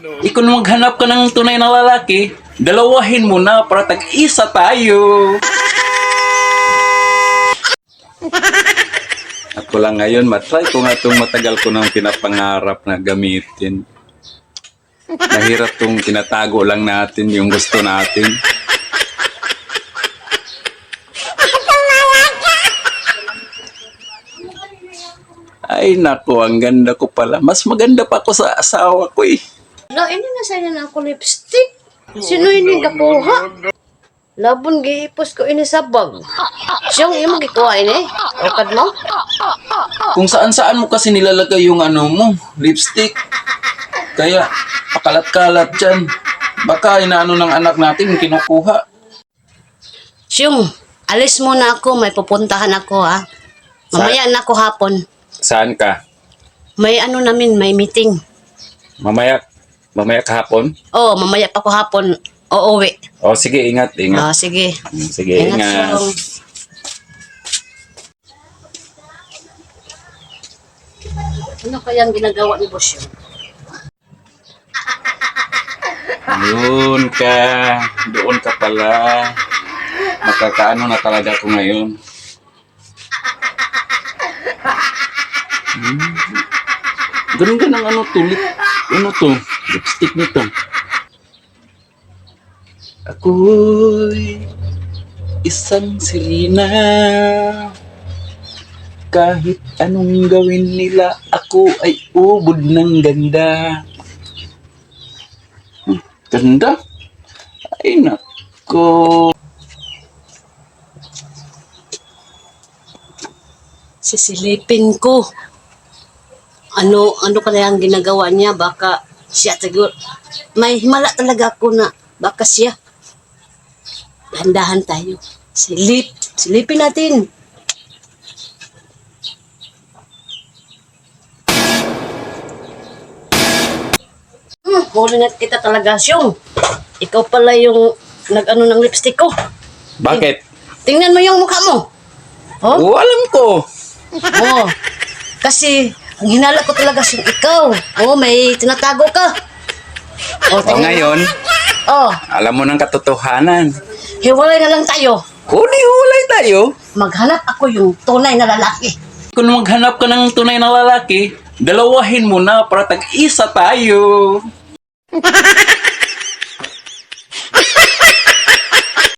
Kung maghanap ka ng tunay na lalaki, dalawahin mo na para tag-isa tayo. Ako lang ngayon, matry ko nga itong matagal ko nang pinapangarap na gamitin. Nahirap itong tinatago lang natin yung gusto natin. Ay nako, ang ganda ko pala. Mas maganda pa ako sa asawa ko eh. Lo, ini na sana na ako lipstick. Sino ini kakuha? Labon gihipos ko ini sa bag. Siyang imo gikuha ini? Ukad mo? Kung saan-saan mo kasi nilalagay yung ano mo, lipstick. Kaya, pakalat-kalat dyan. Baka inaano ng anak natin yung kinukuha. Siyong, alis muna ako. May pupuntahan ako ha. Mamaya na ako hapon. Saan ka? May ano namin, may meeting. Mamaya kahapon? Oh, mamaya pa ko hapon. Uuwi. O sige, ingat. Ah, sige. Sige, ingat. Siyong. Ano kayang ginagawa ni Boss yun? Yun ka. Doon ka pala. Makakaano na talaga ako ngayon. Ganda ng ano to. Ano to? Lipstick nito. Ako'y isang sirena. Kahit anong gawin nila, ako ay ubod ng ganda. Ganda? Ay nako. Sisilipin ko. Ano kaya ang ginagawa niya? Baka siya siguro. May himala talaga ako na baka siya. Dahan-dahan tayo. Silipin natin. Huli na kita talaga, Siyong. Ikaw pala yung nag-ano ng lipstick ko. Bakit? Tingnan mo yung mukha mo. Oh? Oh, alam ko. Oh. Kasi, ang hinala ko talaga yung ikaw. Oh, may tinatago ka. Oh, O ngayon, Oh, alam mo ng katotohanan. hiwalay na lang tayo. Huli-hulay tayo. Maghanap ako yung tunay na lalaki. Kung maghanap ka ng tunay na lalaki, dalawahin mo na para tag-isa tayo.